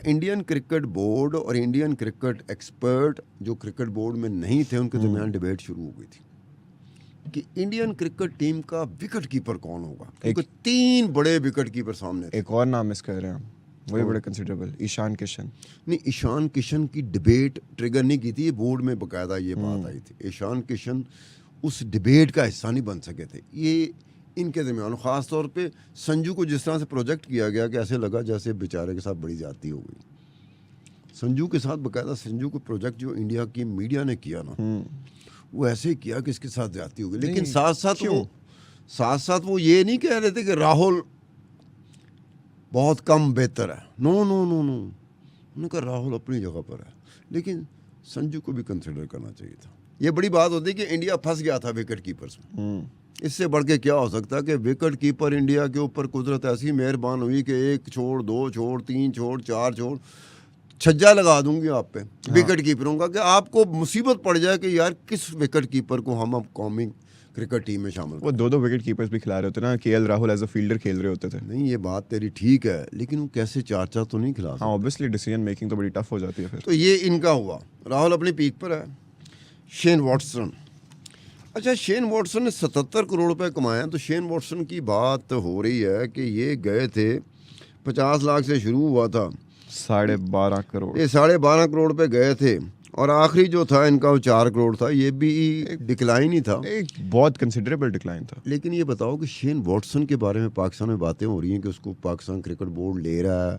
Indian cricket board और Indian cricket expert जो cricket board में नहीं थे उनके दरमियान डिबेट शुरू हो गई थी कि इंडियन क्रिकेट टीम का विकेट कीपर कौन होगा, क्योंकि 3 बड़े विकेट कीपर सामने थे। एक और नाम मिस कर रहे हैं हम, वही बड़े कंसिडरेबल, ईशान किशन। नहीं, ईशान किशन की डिबेट ट्रिगर नहीं की थी, ये बोर्ड में बकायदा ये बात आई थी। ईशान किशन उस डिबेट का हिस्सा नहीं बन सके थे। ये इनके दरमियान ख़ास तौर पे संजू को जिस तरह से प्रोजेक्ट किया गया कि ऐसे लगा जैसे बेचारे के साथ बड़ी ज़्यादती हो गई। संजू के साथ बकायदा संजू को प्रोजेक्ट जो इंडिया की मीडिया ने किया ना, वो ऐसे ही किया कि इसके साथ ज़्यादती हो गई। लेकिन साथ साथ वो ये नहीं कह रहे थे कि राहुल बहुत कम बेहतर है। नो नो नो नो, उन्होंने कहा राहुल अपनी जगह पर है, लेकिन संजू को भी कंसिडर करना चाहिए था। ये बड़ी बात होती है कि इंडिया फंस गया था विकेट कीपर्स में। इससे बढ़ के क्या हो सकता है कि विकेट कीपर इंडिया के ऊपर कुदरत ऐसी मेहरबान हुई कि 1 छोड़ 2 छोड़ 3 छोड़ 4 छोड़ छज्जा लगा दूंगी आप पे विकेट कीपरों का, कि आपको मुसीबत पड़ जाए कि यार किस विकेट कीपर को हम अब कौमी क्रिकेट टीम में शामिल। वो 2 विकेट कीपर्स भी खिला रहे होते ना, KL Rahul as a fielder खेल रहे होते थे। नहीं, ये बात तेरी ठीक है, लेकिन वो कैसे 4 तो नहीं खिला सकते। हाँ, ऑब्वियसली डिसीजन मेकिंग तो बड़ी टफ हो जाती है फिर। तो ये इनका हुआ। राहुल अपनी पीक पर है। शेन वॉटसन, अच्छा शेन वॉटसन ने 77 करोड़ रुपए कमाए। तो शेन वॉटसन की बात हो रही है कि ये गए थे 50 लाख से शुरू हुआ था, 12.5 करोड़, ये 12.5 करोड़ पे गए थे, और आखिरी जो था इनका वो 4 करोड़ था। ये भी डिक्लाइन ही था, एक बहुत कंसिडरेबल डिक्लाइन था। लेकिन ये बताओ कि शेन वॉटसन के बारे में पाकिस्तान में बातें हो रही हैं कि उसको पाकिस्तान क्रिकेट बोर्ड ले रहा है,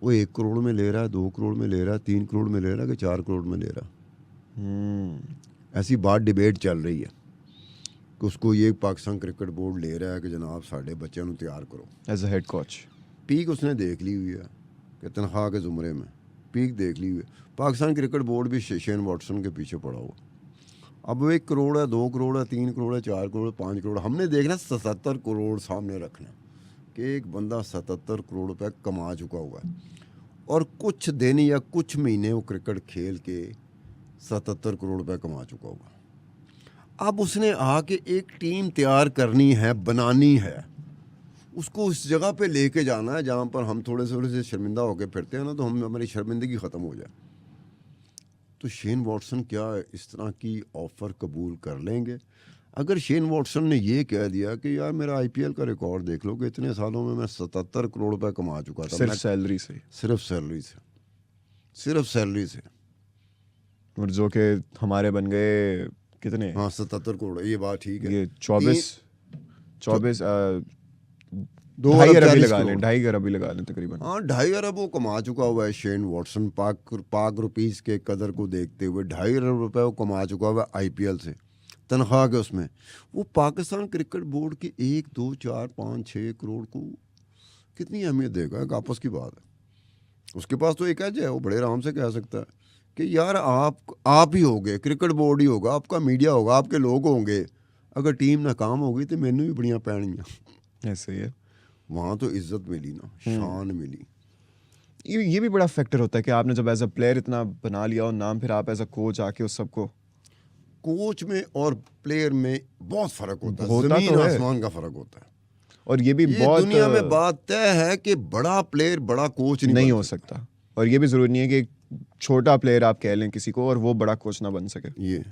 वो 1 करोड़ में ले रहा है, 2 करोड़ में ले रहा है, 3 करोड़ में ले रहा है कि 4 करोड़ में ले रहा है। ऐसी बात डिबेट चल रही है कि उसको ये पाकिस्तान क्रिकेट बोर्ड ले रहा है कि जनाब साढ़े बच्चों को तैयार करो एज अ हेड कोच। पीक उसने देख ली हुई है कि तनख्वाह के ज़ुमरे में पीक देख ली हुई है। पाकिस्तान क्रिकेट बोर्ड भी शेन वॉटसन के पीछे पड़ा हुआ। अब वो 1 करोड़ है, 2 करोड़ है, 3 करोड़ है, 4 करोड़, 5 करोड़। हमने देखना 77 करोड़ सामने रखना कि एक बंदा 77 करोड़ रुपये कमा चुका हुआ है, और कुछ दिन या कुछ महीने वो क्रिकेट खेल के 77 करोड़ रुपये कमा चुका होगा। अब उसने आके एक टीम तैयार करनी है, बनानी है, उसको उस जगह पे लेके जाना है जहाँ पर हम थोड़े से शर्मिंदा होकर फिरते हैं ना, तो हम हमारी शर्मिंदगी ख़त्म हो जाए। तो शेन वॉटसन क्या इस तरह की ऑफ़र कबूल कर लेंगे? अगर शेन वॉटसन ने ये कह दिया कि यार मेरा आईपीएल का रिकॉर्ड देख लो कि इतने सालों में मैं 77 करोड़ रुपये कमा चुका था, सिर्फ सैलरी से, सिर्फ सैलरी से, और जो कि हमारे बन गए कितने? हाँ 77 करोड़, ये बात ठीक है। ये 24 2.5 अरब लगा लें, 2.5 अरब लगा लें तकरीबन। हाँ 2.5 अरब वो कमा चुका हुआ है शेन वॉटसन। पाक रुपीस के कदर को देखते हुए 2.5 अरब रुपए वो कमा चुका हुआ है आईपीएल से, तनख्वाह के उसमें। वो पाकिस्तान क्रिकेट बोर्ड के 1 2 4 5 6 करोड़ को कितनी अहमियत देगा? एक आपस की बात है। उसके पास तो एक एज है, वो बड़े आराम से कह सकता है कि यार आप ही होगे, क्रिकेट बोर्ड ही होगा, आपका मीडिया होगा, आपके लोग होंगे, अगर टीम नाकाम हो गई तो मैनू भी बड़ियाँ पैनियाँ। ऐसे ही है। वहाँ तो इज्जत मिली ना, शान मिली। ये भी बड़ा फैक्टर होता है कि आपने जब एज अ प्लेयर इतना बना लिया और नाम, फिर आप एज अ कोच आके उस सबको, कोच में और प्लेयर में बहुत फ़र्क होता है, होता ज़मीन तो है। आसमान का फ़र्क होता है। और ये भी ये बहुत दुनिया में बात तय है कि बड़ा प्लेयर बड़ा कोच नहीं बन हो सकता, और ये भी ज़रूरी नहीं है कि एक छोटा प्लेयर आप कह लें किसी को और वो बड़ा कोच ना बन सके। ये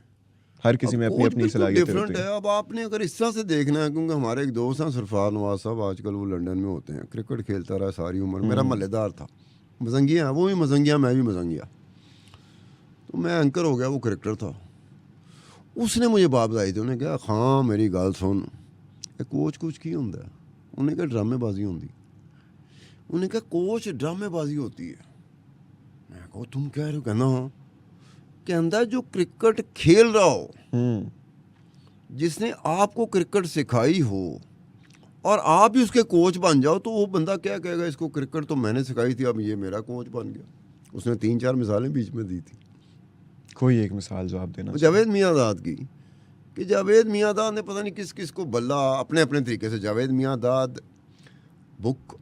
हर किसी में अपनी अपनी सलाहियत डिफरेंट है। अब आपने अगर इस तरह से देखना है, क्योंकि हमारे एक दोस्त हैं सरफराज नवाज साहब, आजकल वो लंदन में होते हैं, क्रिकेट खेलता रहा सारी उम्र, मेरा महल्लेदार था, मजंगिया, वो भी मजंगिया, मैं भी मजंगिया, तो मैं एंकर हो गया, वो क्रिकेटर था। उसने मुझे बात बताई थी, उन्हें कहा हाँ मेरी गल सुन, कोच कुछ की होंगे? उन्हें कहा ड्रामेबाजी होंगी। उन्हें कहा कोच ड्रामेबाजी होती है। मैं कहा तुम कह रहे हो? कहना हाँ। कहता जो क्रिकेट खेल रहा हो, जिसने आपको क्रिकेट सिखाई हो, और आप ही उसके कोच बन जाओ, तो वो बंदा क्या कहेगा, इसको क्रिकेट तो मैंने सिखाई थी, अब ये मेरा कोच बन गया। उसने 3-4 मिसालें बीच में दी थी। कोई एक मिसाल जो आप देना? जावेद मियांदाद की, कि जावेद मियांदाद ने पता नहीं किस किस को बल्ला अपने अपने तरीके से। जावेद मियांदाद बुक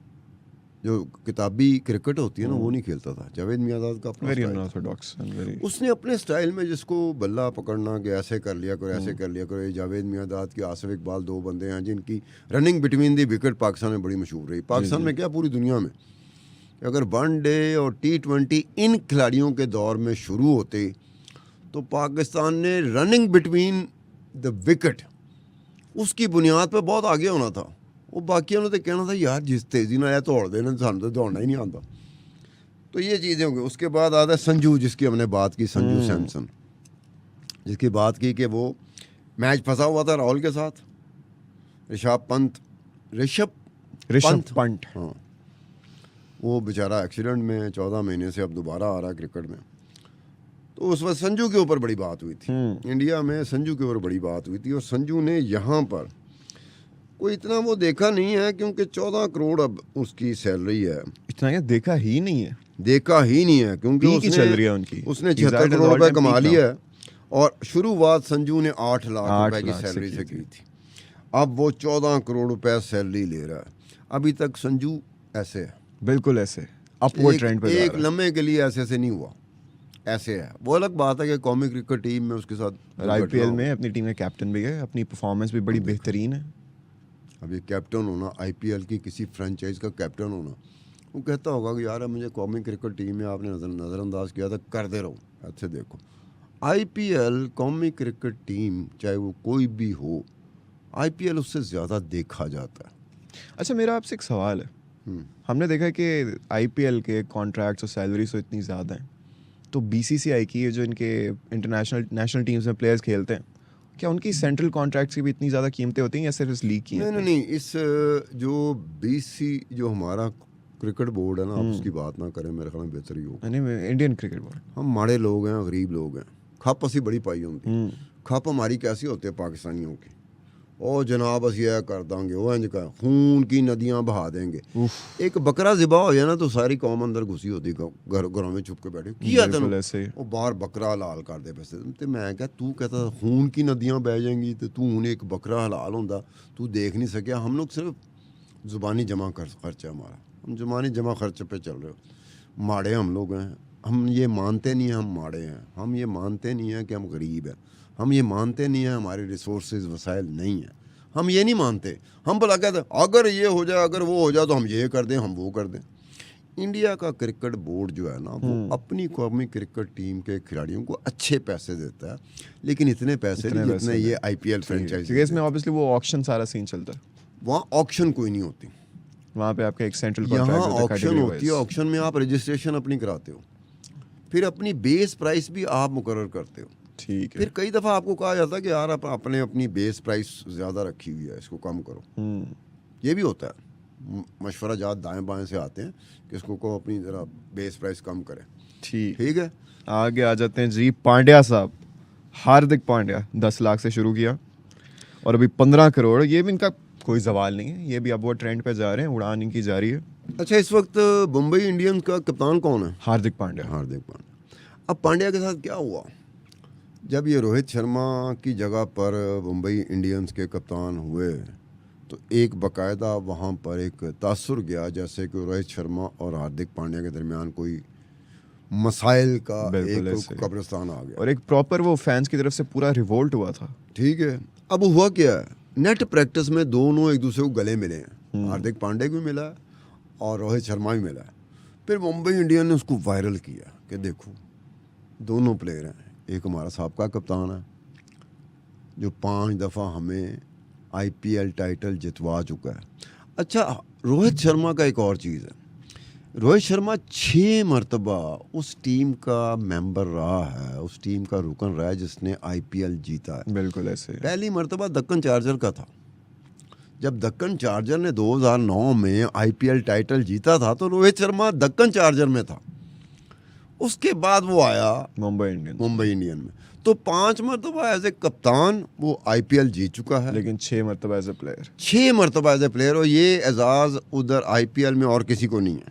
जो किताबी क्रिकेट होती है ना, वो नहीं खेलता था। जावेद मियांदाद का अपना वेरी अनऑर्थोडॉक्स एंड वेरी, उसने अपने स्टाइल में जिसको बल्ला पकड़ना कि ऐसे कर लिया करो, ऐसे कर लिया करो। ये जावेद मियांदाद के आसिफ इकबाल 2 बंदे हैं जिनकी running between the wicket Pakistan में बड़ी मशहूर रही। पाकिस्तान में क्या, पूरी दुनिया में, कि अगर वनडे और T20 इन खिलाड़ियों के दौर में शुरू होते तो पाकिस्तान ने रनिंग बिटवीन द विकेट उसकी बुनियाद पर बहुत आगे होना था। वो बाकियों ने तो कहना था यार जिस तेज़ी ना आया दौड़ देना, सानू तो दौड़ना ही नहीं आता। तो ये चीज़ें होंगी। उसके बाद आता है संजू, जिसकी हमने बात की, संजू सैमसन, जिसकी बात की कि वो मैच फंसा हुआ था राहुल के साथ, ऋषभ पंत, हाँ, वो बेचारा एक्सीडेंट में 14 महीने से अब दोबारा आ रहा है क्रिकेट में। तो उस वक्त संजू के ऊपर बड़ी बात हुई थी, इंडिया में संजू के ऊपर बड़ी बात हुई थी। और संजू ने यहाँ पर कोई इतना वो देखा नहीं है, क्योंकि 14 करोड़ अब उसकी सैलरी है। इतना क्या देखा ही नहीं है, क्योंकि उसने चल रही है उनकी, उसने 76 करोड़ रुपए कमा लिया है। और शुरुआत संजू ने 8 लाख रुपए की सैलरी से की थी। अब वो 14 करोड़ रुपए सैलरी ले रहा है। अभी तक संजू ऐसे है, बिल्कुल ऐसे अपवर्ड ट्रेंड पे एक लम्हे के लिए ऐसे नहीं हुआ, ऐसे है। वो अलग बात है कि कौमी क्रिकेट टीम में उसके साथ IPL में अपनी टीम में कैप्टन भी है, अपनी परफॉर्मेंस भी बड़ी बेहतरीन है। अब ये कैप्टन होना, IPL की किसी फ्रेंचाइज का कैप्टन होना, वो कहता होगा कि यार मुझे कौमी क्रिकेट टीम में आपने नज़रअंदाज किया था, करते रहो। अच्छे देखो, IPL कौमी क्रिकेट टीम चाहे वो कोई भी हो, IPL उससे ज़्यादा देखा जाता है। अच्छा, मेरा आपसे एक सवाल है। हमने देखा है कि IPL के कॉन्ट्रैक्ट्स और सैलरीज तो इतनी ज़्यादा हैं, तो BCCI की जो इनके नेशनल टीम्स में प्लेयर्स खेलते हैं, क्या उनकी सेंट्रल कॉन्ट्रैक्ट्स की भी इतनी ज़्यादा कीमतें होती हैं या सिर्फ इस लीग की हैं? नहीं, इस जो BC जो हमारा क्रिकेट बोर्ड है ना, आप उसकी बात ना करें, मेरे ख्याल में बेहतर ही होगा। नहीं, इंडियन क्रिकेट बोर्ड, हम माड़े लोग हैं, गरीब लोग हैं, खप असी बड़ी पाई होती। खप हमारी कैसी होती है पाकिस्तानियों की, ओ जनाब असी यह कर देंगे, वो इंज का खून की नदियां बहा देंगे। एक बकरा ज़िबा हो जाए ना तो सारी कौम अंदर घुसी होती, घरों में छुप के बैठी किया तेन, वो बाहर बकरा हलाल कर दे पैसे। तो मैं क्या तू कहता खून की नदियां बह जाएंगी, तो तू हूँ एक बकरा हलाल होंदा, तू देख नहीं सकिया। हम लोग सिर्फ ज़ुबानी जमा खर्चा हमारा, हम ज़ुबानी जमा खर्च पे चल रहे हो। माड़े हम लोग हैं, हम ये मानते नहीं हैं हम माड़े हैं, हम ये मानते नहीं हैं कि हम गरीब हैं, हम ये मानते नहीं हैं हमारे रिसोर्सेज वसाइल नहीं हैं, हम ये नहीं मानते। हम भला कहते अगर ये हो जाए, अगर वो हो जाए तो हम ये कर दें, हम वो कर दें। इंडिया का क्रिकेट बोर्ड जो है ना, वो अपनी कौमी क्रिकेट टीम के खिलाड़ियों को अच्छे पैसे देता है, लेकिन इतने पैसे नहीं जितने ये IPL फ्रेंचाइज। क्योंकि इसमें ऑब्वियसली वो ऑक्शन सारा सीन चलता है, वहाँ ऑक्शन कोई नहीं होती, वहाँ पे आपका एक सेंट्रल यहाँ ऑक्शन होती है। ऑक्शन में आप रजिस्ट्रेशन अपनी कराते हो, फिर अपनी बेस प्राइस भी आप मुकर्रर करते हो। ठीक है। फिर कई दफ़ा आपको कहा जाता है कि यार आप आपने अपनी बेस प्राइस ज़्यादा रखी हुई है, इसको कम करो। ये भी होता है, मशवरा जात दाएं बाएं से आते हैं कि इसको को अपनी ज़रा बेस प्राइस कम करें। ठीक है, आगे आ जाते हैं जी। पांड्या साहब, हार्दिक पांड्या 10 लाख से शुरू किया और अभी 15 करोड़। ये भी इनका कोई सवाल नहीं है, ये भी अब वो ट्रेंड पे जा रहे हैं, उड़ान इनकी जारी है। अच्छा, इस वक्त मुंबई इंडियंस का कप्तान कौन है? हार्दिक पांड्या। अब पांड्या के साथ क्या हुआ, जब ये रोहित शर्मा की जगह पर मुंबई इंडियंस के कप्तान हुए तो एक बाकायदा वहाँ पर एक तासुर गया, जैसे कि रोहित शर्मा और हार्दिक पांड्या के दरमियान कोई मसाइल का एक कब्रिस्तान आ गया, और एक प्रॉपर वो फैंस की तरफ से पूरा रिवोल्ट हुआ था। ठीक है, अब हुआ क्या है, नेट प्रैक्टिस में दोनों एक दूसरे को गले मिले हैं। हार्दिक पांड्या को भी मिला है और रोहित शर्मा भी मिला है। फिर मुंबई इंडियन ने उसको वायरल किया कि देखो दोनों प्लेयर हैं, एक हमारा साबका कप्तान है जो 5 दफ़ा हमें IPL टाइटल जितवा चुका है। अच्छा, रोहित शर्मा का एक और चीज़ है, रोहित शर्मा 6 मरतबा उस टीम का मेंबर रहा है, उस टीम का रुकन रहा है जिसने IPL जीता है। बिल्कुल ऐसे। पहली मरतबा दक्कन चार्जर का था, जब दक्कन चार्जर ने 2009 में IPL टाइटल जीता था तो रोहित शर्मा दक्कन चार्जर में था। उसके बाद वो आया मुंबई इंडियन में, तो 5 मरतबा एज ए कप्तान वो IPL जीत चुका है, लेकिन 6 मरतबा एज ए प्लेयर, 6 मरतबा एज ए प्लेयर, और ये एजाज़ उधर IPL में और किसी को नहीं है।